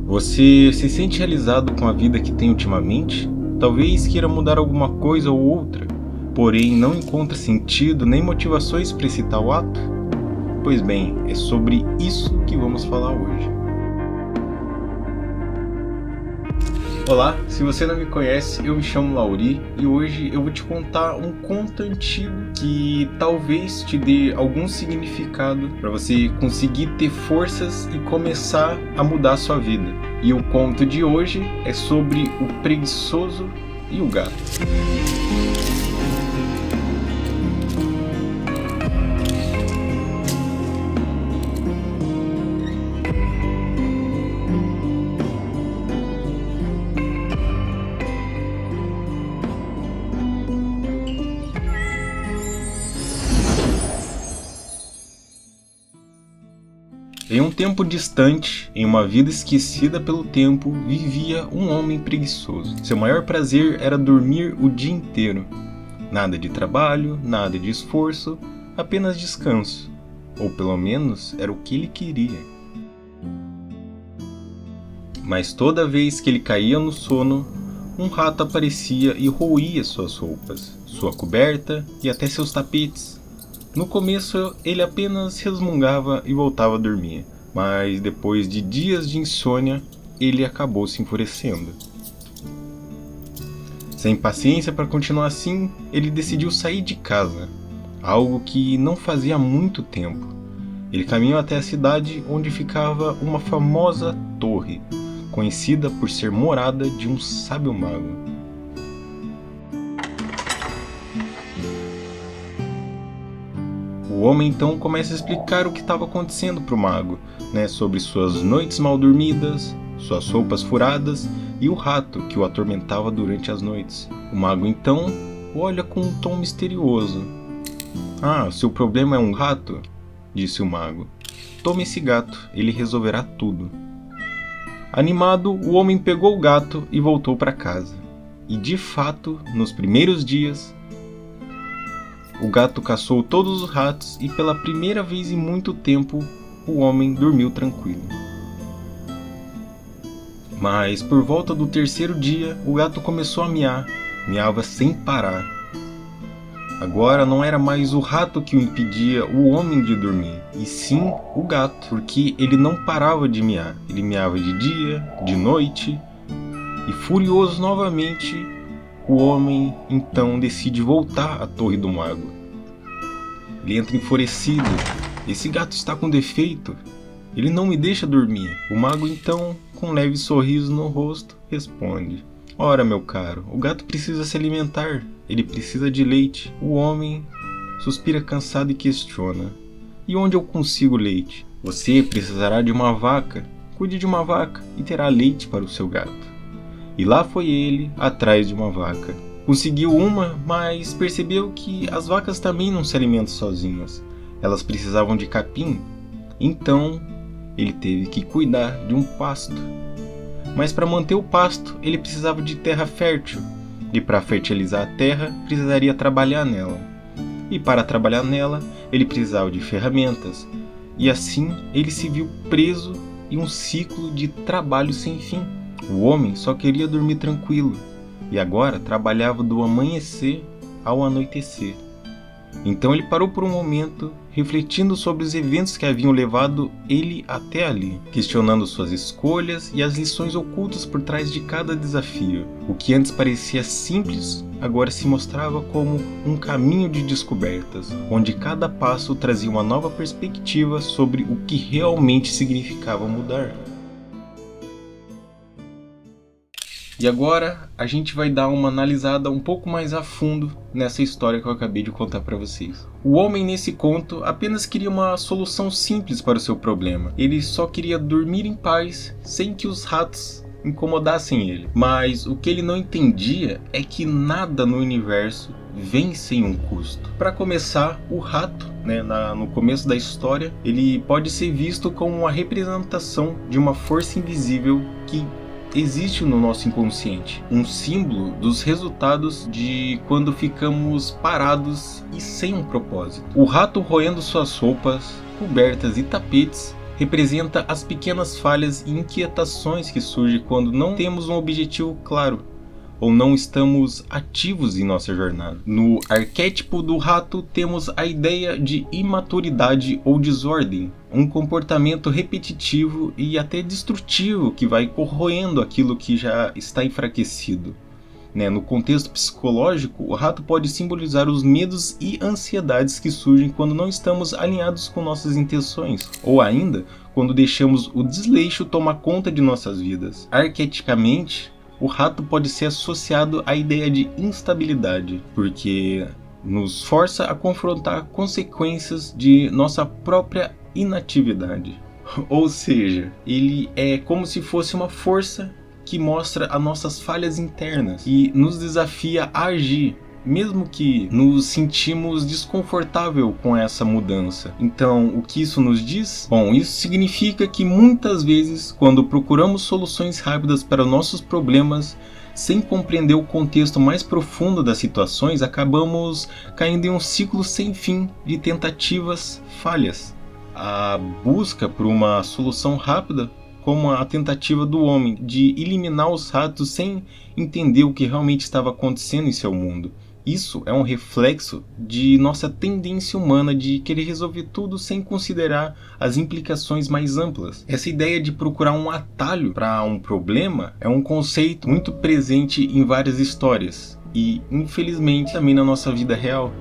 Você se sente realizado com a vida que tem ultimamente? Talvez queira mudar alguma coisa ou outra, porém não encontra sentido nem motivações para esse tal ato? Pois bem, é sobre isso que vamos falar hoje. Olá, se você não me conhece, eu me chamo Lauri e hoje eu vou te contar um conto antigo que talvez te dê algum significado para você conseguir ter forças e começar a mudar a sua vida. E o conto de hoje é sobre o preguiçoso e o gato. Em um tempo distante, em uma vida esquecida pelo tempo, vivia um homem preguiçoso. Seu maior prazer era dormir o dia inteiro. Nada de trabalho, nada de esforço, apenas descanso. Ou pelo menos era o que ele queria. Mas toda vez que ele caía no sono, um rato aparecia e roía suas roupas, sua coberta e até seus tapetes. No começo ele apenas resmungava e voltava a dormir, mas depois de dias de insônia, ele acabou se enfurecendo. Sem paciência para continuar assim, ele decidiu sair de casa, algo que não fazia há muito tempo. Ele caminhou até a cidade onde ficava uma famosa torre, conhecida por ser morada de um sábio mago. O homem então começa a explicar o que estava acontecendo para o mago, sobre suas noites mal dormidas, suas roupas furadas e o rato que o atormentava durante as noites. O mago então olha com um tom misterioso. "Ah, seu problema é um rato?", disse o mago. "Tome esse gato, ele resolverá tudo." Animado, o homem pegou o gato e voltou para casa. E de fato, nos primeiros dias, o gato caçou todos os ratos e pela primeira vez em muito tempo, o homem dormiu tranquilo. Mas por volta do terceiro dia, o gato começou a miar, miava sem parar. Agora não era mais o rato que o impedia o homem de dormir, e sim o gato, porque ele não parava de miar. Ele miava de dia, de noite, e furioso novamente, o homem então decide voltar à torre do mago. Ele entra enfurecido. "Esse gato está com defeito. Ele não me deixa dormir." O mago então, com um leve sorriso no rosto, responde: "Ora, meu caro, o gato precisa se alimentar. Ele precisa de leite." O homem suspira cansado e questiona: "E onde eu consigo leite?" "Você precisará de uma vaca. Cuide de uma vaca e terá leite para o seu gato." E lá foi ele, atrás de uma vaca. Conseguiu uma, mas percebeu que as vacas também não se alimentam sozinhas. Elas precisavam de capim. Então, ele teve que cuidar de um pasto. Mas para manter o pasto, ele precisava de terra fértil. E para fertilizar a terra, precisaria trabalhar nela. E para trabalhar nela, ele precisava de ferramentas. E assim, ele se viu preso em um ciclo de trabalho sem fim. O homem só queria dormir tranquilo, e agora trabalhava do amanhecer ao anoitecer. Então ele parou por um momento, refletindo sobre os eventos que haviam levado ele até ali, questionando suas escolhas e as lições ocultas por trás de cada desafio. O que antes parecia simples, agora se mostrava como um caminho de descobertas, onde cada passo trazia uma nova perspectiva sobre o que realmente significava mudar. E agora a gente vai dar uma analisada um pouco mais a fundo nessa história que eu acabei de contar para vocês. O homem nesse conto apenas queria uma solução simples para o seu problema. Ele só queria dormir em paz sem que os ratos incomodassem ele. Mas o que ele não entendia é que nada no universo vem sem um custo. Para começar, o rato, no começo da história, ele pode ser visto como uma representação de uma força invisível que existe no nosso inconsciente, um símbolo dos resultados de quando ficamos parados e sem um propósito. O rato roendo suas roupas, cobertas e tapetes representa as pequenas falhas e inquietações que surgem quando não temos um objetivo claro ou não estamos ativos em nossa jornada. No arquétipo do rato temos a ideia de imaturidade ou desordem, um comportamento repetitivo e até destrutivo que vai corroendo aquilo que já está enfraquecido. No contexto psicológico, o rato pode simbolizar os medos e ansiedades que surgem quando não estamos alinhados com nossas intenções, ou ainda, quando deixamos o desleixo tomar conta de nossas vidas. Arquetipicamente, o rato pode ser associado à ideia de instabilidade, porque nos força a confrontar consequências de nossa própria inatividade. Ou seja, ele é como se fosse uma força que mostra as nossas falhas internas e nos desafia a agir, mesmo que nos sentimos desconfortável com essa mudança. Então, o que isso nos diz? Bom, isso significa que muitas vezes, quando procuramos soluções rápidas para nossos problemas, sem compreender o contexto mais profundo das situações, acabamos caindo em um ciclo sem fim de tentativas falhas. A busca por uma solução rápida, como a tentativa do homem de eliminar os ratos sem entender o que realmente estava acontecendo em seu mundo. Isso é um reflexo de nossa tendência humana de querer resolver tudo sem considerar as implicações mais amplas. Essa ideia de procurar um atalho para um problema é um conceito muito presente em várias histórias e, infelizmente, também na nossa vida real.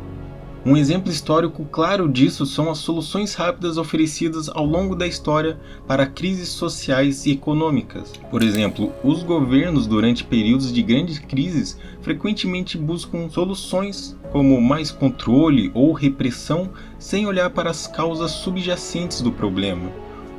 Um exemplo histórico claro disso são as soluções rápidas oferecidas ao longo da história para crises sociais e econômicas. Por exemplo, os governos durante períodos de grandes crises frequentemente buscam soluções como mais controle ou repressão sem olhar para as causas subjacentes do problema,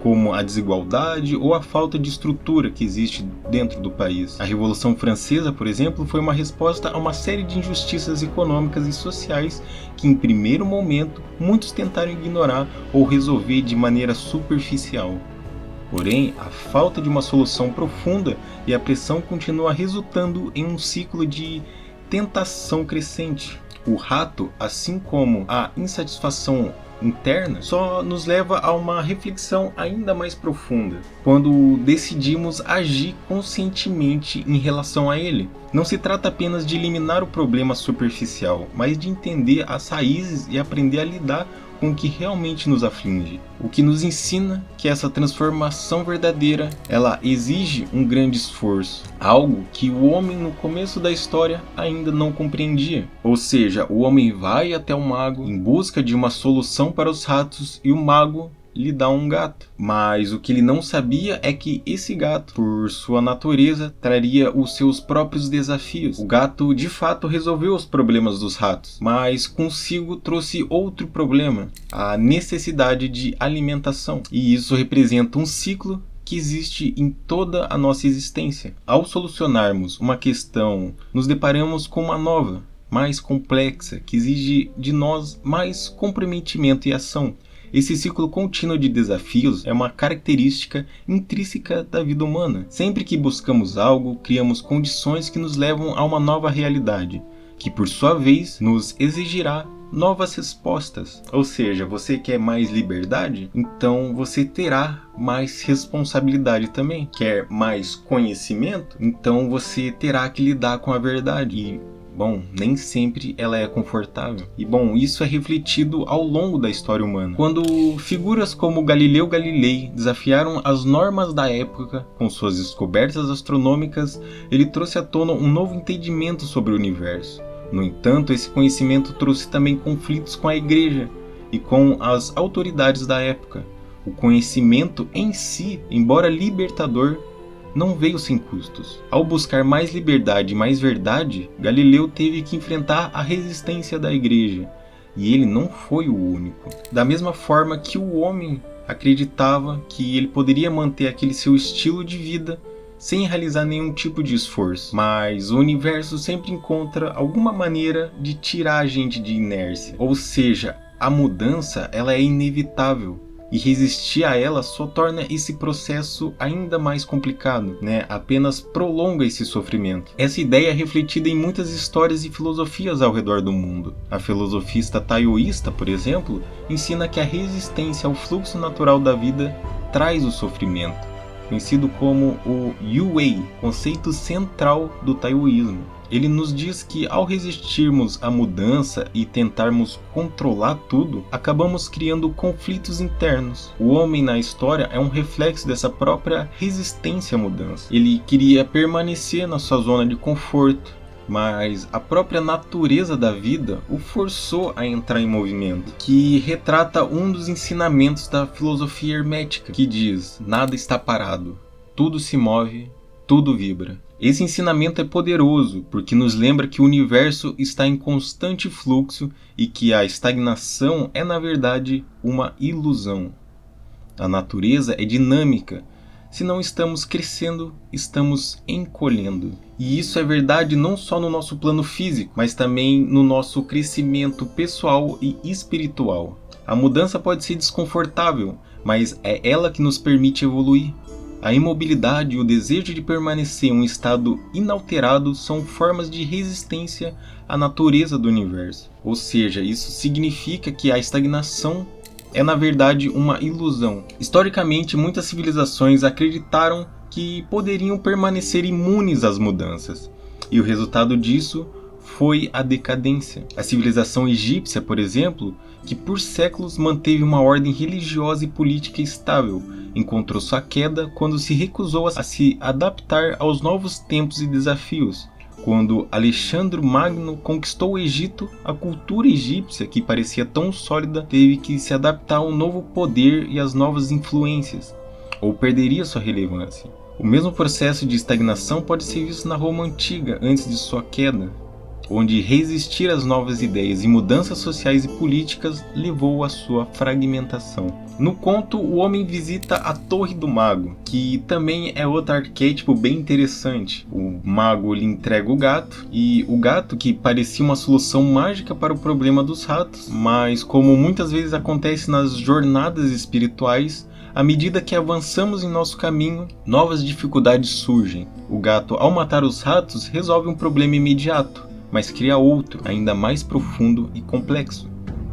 como a desigualdade ou a falta de estrutura que existe dentro do país. A Revolução Francesa, por exemplo, foi uma resposta a uma série de injustiças econômicas e sociais que, em primeiro momento, muitos tentaram ignorar ou resolver de maneira superficial. Porém, a falta de uma solução profunda e a pressão continua resultando em um ciclo de tentação crescente. O rato, assim como a insatisfação interna, só nos leva a uma reflexão ainda mais profunda quando decidimos agir conscientemente em relação a ele. Não se trata apenas de eliminar o problema superficial, mas de entender as raízes e aprender a lidar com o que realmente nos aflige. O que nos ensina que essa transformação verdadeira, ela exige um grande esforço, algo que o homem no começo da história ainda não compreendia. Ou seja, o homem vai até o mago em busca de uma solução para os ratos e o mago lhe dá um gato. Mas o que ele não sabia é que esse gato, por sua natureza, traria os seus próprios desafios. O gato de fato resolveu os problemas dos ratos, mas consigo trouxe outro problema, a necessidade de alimentação. E isso representa um ciclo que existe em toda a nossa existência. Ao solucionarmos uma questão, nos deparamos com uma nova, mais complexa, que exige de nós mais comprometimento e ação. Esse ciclo contínuo de desafios é uma característica intrínseca da vida humana. Sempre que buscamos algo, criamos condições que nos levam a uma nova realidade, que por sua vez nos exigirá novas respostas. Ou seja, você quer mais liberdade? Então você terá mais responsabilidade também. Quer mais conhecimento? Então você terá que lidar com a verdade. E bom, nem sempre ela é confortável. E bom, isso é refletido ao longo da história humana. Quando figuras como Galileu Galilei desafiaram as normas da época com suas descobertas astronômicas, ele trouxe à tona um novo entendimento sobre o universo. No entanto, esse conhecimento trouxe também conflitos com a igreja e com as autoridades da época. O conhecimento em si, embora libertador, não veio sem custos. Ao buscar mais liberdade e mais verdade, Galileu teve que enfrentar a resistência da igreja, e ele não foi o único. Da mesma forma que o homem acreditava que ele poderia manter aquele seu estilo de vida sem realizar nenhum tipo de esforço, mas o universo sempre encontra alguma maneira de tirar a gente de inércia. Ou seja, a mudança ela é inevitável. E resistir a ela só torna esse processo ainda mais complicado, Apenas prolonga esse sofrimento. Essa ideia é refletida em muitas histórias e filosofias ao redor do mundo. A filosofista taoísta, por exemplo, ensina que a resistência ao fluxo natural da vida traz o sofrimento, conhecido como o Yu-Wei, conceito central do taoísmo. Ele nos diz que ao resistirmos à mudança e tentarmos controlar tudo, acabamos criando conflitos internos. O homem na história é um reflexo dessa própria resistência à mudança. Ele queria permanecer na sua zona de conforto, mas a própria natureza da vida o forçou a entrar em movimento, que retrata um dos ensinamentos da filosofia hermética, que diz: nada está parado, tudo se move, tudo vibra. Esse ensinamento é poderoso porque nos lembra que o universo está em constante fluxo e que a estagnação é, na verdade, uma ilusão. A natureza é dinâmica. Se não estamos crescendo, estamos encolhendo. E isso é verdade não só no nosso plano físico, mas também no nosso crescimento pessoal e espiritual. A mudança pode ser desconfortável, mas é ela que nos permite evoluir. A imobilidade e o desejo de permanecer em um estado inalterado são formas de resistência à natureza do universo. Ou seja, isso significa que a estagnação é na verdade uma ilusão. Historicamente, muitas civilizações acreditaram que poderiam permanecer imunes às mudanças, e o resultado disso foi a decadência. A civilização egípcia, por exemplo, que por séculos manteve uma ordem religiosa e política estável, encontrou sua queda quando se recusou a se adaptar aos novos tempos e desafios. Quando Alexandre Magno conquistou o Egito, a cultura egípcia, que parecia tão sólida, teve que se adaptar ao novo poder e às novas influências, ou perderia sua relevância. O mesmo processo de estagnação pode ser visto na Roma Antiga, antes de sua queda, onde resistir às novas ideias e mudanças sociais e políticas levou à sua fragmentação. No conto, o homem visita a Torre do Mago, que também é outro arquétipo bem interessante. O mago lhe entrega o gato, e o gato, que parecia uma solução mágica para o problema dos ratos, mas como muitas vezes acontece nas jornadas espirituais, à medida que avançamos em nosso caminho, novas dificuldades surgem. O gato, ao matar os ratos, resolve um problema imediato, mas cria outro, ainda mais profundo e complexo.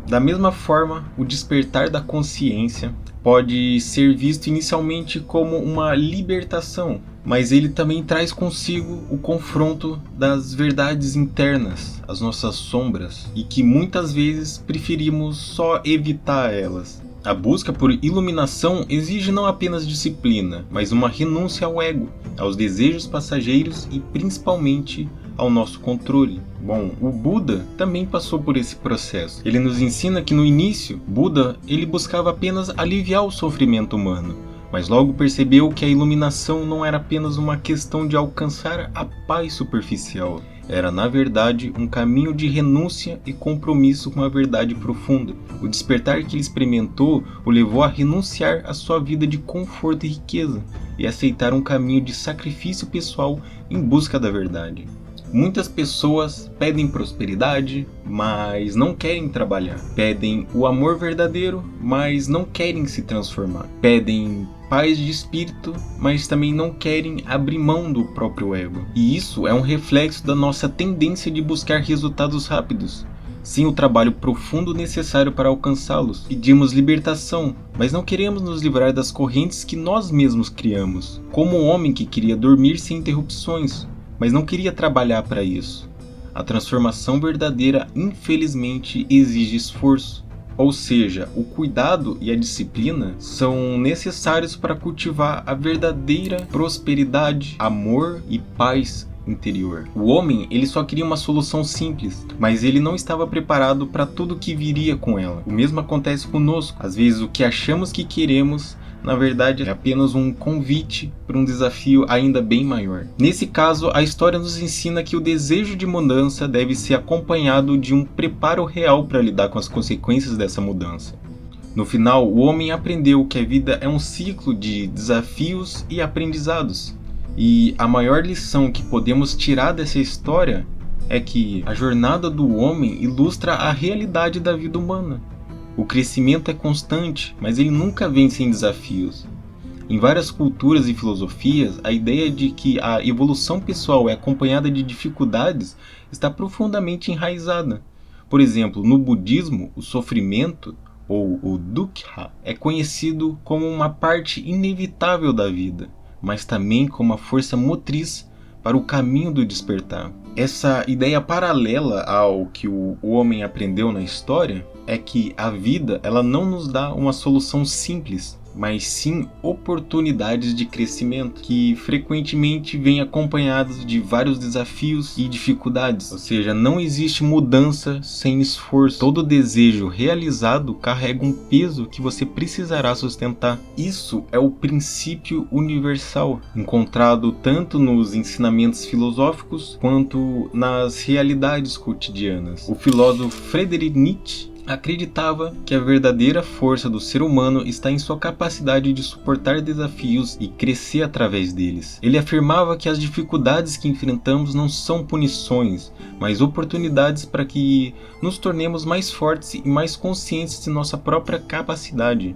Da mesma forma, o despertar da consciência pode ser visto inicialmente como uma libertação, mas ele também traz consigo o confronto das verdades internas, as nossas sombras, e que muitas vezes preferimos só evitar elas. A busca por iluminação exige não apenas disciplina, mas uma renúncia ao ego, aos desejos passageiros e principalmente ao nosso controle. Bom, o Buda também passou por esse processo. Ele nos ensina que no início, Buda ele buscava apenas aliviar o sofrimento humano, mas logo percebeu que a iluminação não era apenas uma questão de alcançar a paz superficial. Era, na verdade, um caminho de renúncia e compromisso com a verdade profunda. O despertar que ele experimentou o levou a renunciar à sua vida de conforto e riqueza e aceitar um caminho de sacrifício pessoal em busca da verdade. Muitas pessoas pedem prosperidade, mas não querem trabalhar. Pedem o amor verdadeiro, mas não querem se transformar. Pedem paz de espírito, mas também não querem abrir mão do próprio ego. E isso é um reflexo da nossa tendência de buscar resultados rápidos, sem o trabalho profundo necessário para alcançá-los. Pedimos libertação, mas não queremos nos livrar das correntes que nós mesmos criamos. Como o homem que queria dormir sem interrupções, mas não queria trabalhar para isso. A transformação verdadeira, infelizmente, exige esforço. Ou seja, o cuidado e a disciplina são necessários para cultivar a verdadeira prosperidade, amor e paz interior. O homem, ele só queria uma solução simples, mas ele não estava preparado para tudo que viria com ela. O mesmo acontece conosco. Às vezes o que achamos que queremos na verdade é apenas um convite para um desafio ainda bem maior. Nesse caso, a história nos ensina que o desejo de mudança deve ser acompanhado de um preparo real para lidar com as consequências dessa mudança. No final, o homem aprendeu que a vida é um ciclo de desafios e aprendizados. E a maior lição que podemos tirar dessa história é que a jornada do homem ilustra a realidade da vida humana. O crescimento é constante, mas ele nunca vem sem desafios. Em várias culturas e filosofias, a ideia de que a evolução pessoal é acompanhada de dificuldades está profundamente enraizada. Por exemplo, no budismo, o sofrimento, ou o dukkha, é conhecido como uma parte inevitável da vida, mas também como a força motriz para o caminho do despertar. Essa ideia paralela ao que o homem aprendeu na história é que a vida ela não nos dá uma solução simples, mas sim oportunidades de crescimento que frequentemente vêm acompanhadas de vários desafios e dificuldades. Ou seja, não existe mudança sem esforço. Todo desejo realizado carrega um peso que você precisará sustentar. Isso é o princípio universal, encontrado tanto nos ensinamentos filosóficos quanto nas realidades cotidianas. O filósofo Friedrich Nietzsche acreditava que a verdadeira força do ser humano está em sua capacidade de suportar desafios e crescer através deles. Ele afirmava que as dificuldades que enfrentamos não são punições, mas oportunidades para que nos tornemos mais fortes e mais conscientes de nossa própria capacidade.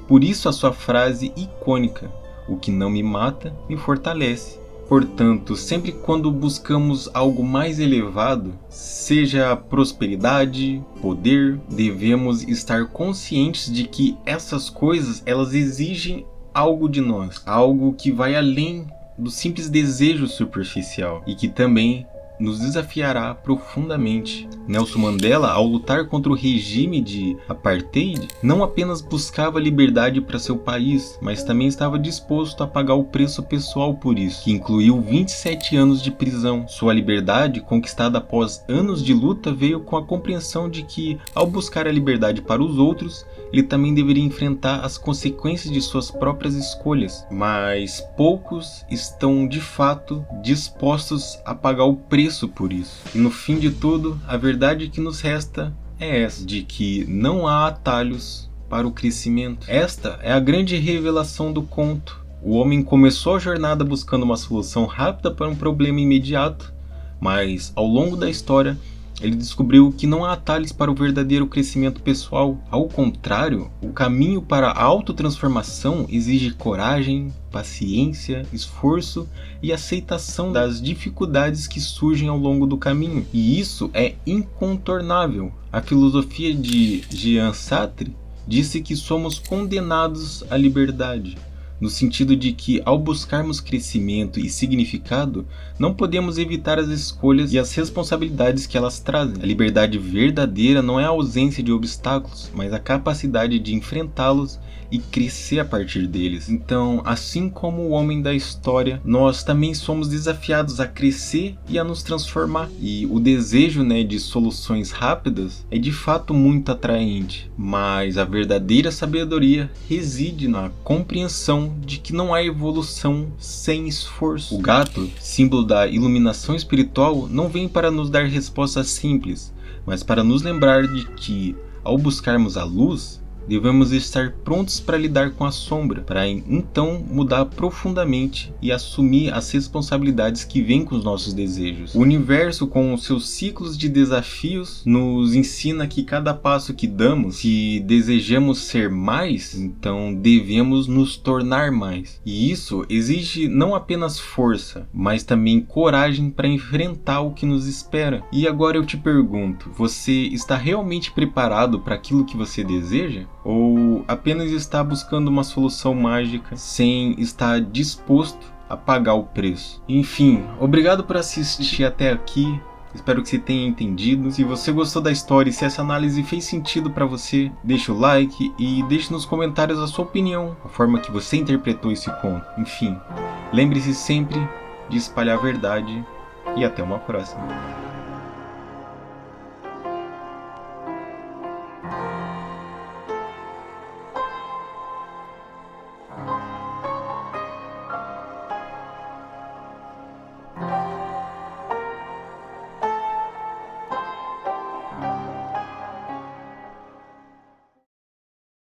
Por isso a sua frase icônica: "O que não me mata, me fortalece". Portanto, sempre quando buscamos algo mais elevado, seja prosperidade, poder, devemos estar conscientes de que essas coisas elas exigem algo de nós, algo que vai além do simples desejo superficial e que também nos desafiará profundamente. Nelson Mandela, ao lutar contra o regime de apartheid, não apenas buscava liberdade para seu país, mas também estava disposto a pagar o preço pessoal por isso, que incluiu 27 anos de prisão. Sua liberdade, conquistada após anos de luta, veio com a compreensão de que, ao buscar a liberdade para os outros, ele também deveria enfrentar as consequências de suas próprias escolhas. Mas poucos estão de fato dispostos a pagar o preço por isso. E no fim de tudo, a verdade que nos resta é essa, de que não há atalhos para o crescimento. Esta é a grande revelação do conto. O homem começou a jornada buscando uma solução rápida para um problema imediato, mas ao longo da história ele descobriu que não há atalhos para o verdadeiro crescimento pessoal. Ao contrário, o caminho para a autotransformação exige coragem, paciência, esforço e aceitação das dificuldades que surgem ao longo do caminho. E isso é incontornável. A filosofia de Jean Sartre disse que somos condenados à liberdade, no sentido de que, ao buscarmos crescimento e significado, não podemos evitar as escolhas e as responsabilidades que elas trazem. A liberdade verdadeira não é a ausência de obstáculos, mas a capacidade de enfrentá-los e crescer a partir deles. Então, assim como o homem da história, nós também somos desafiados a crescer e a nos transformar. E o desejo, de soluções rápidas é de fato muito atraente, mas a verdadeira sabedoria reside na compreensão de que não há evolução sem esforço. O gato, símbolo da iluminação espiritual, não vem para nos dar respostas simples, mas para nos lembrar de que, ao buscarmos a luz, devemos estar prontos para lidar com a sombra, para então mudar profundamente e assumir as responsabilidades que vêm com os nossos desejos. O universo, com os seus ciclos de desafios, nos ensina que cada passo que damos, se desejamos ser mais, então devemos nos tornar mais. E isso exige não apenas força, mas também coragem para enfrentar o que nos espera. E agora eu te pergunto, você está realmente preparado para aquilo que você deseja? Ou apenas está buscando uma solução mágica sem estar disposto a pagar o preço? Enfim, obrigado por assistir até aqui. Espero que você tenha entendido. Se você gostou da história e se essa análise fez sentido para você, deixa o like e deixe nos comentários a sua opinião, a forma que você interpretou esse conto. Enfim, lembre-se sempre de espalhar a verdade e até uma próxima.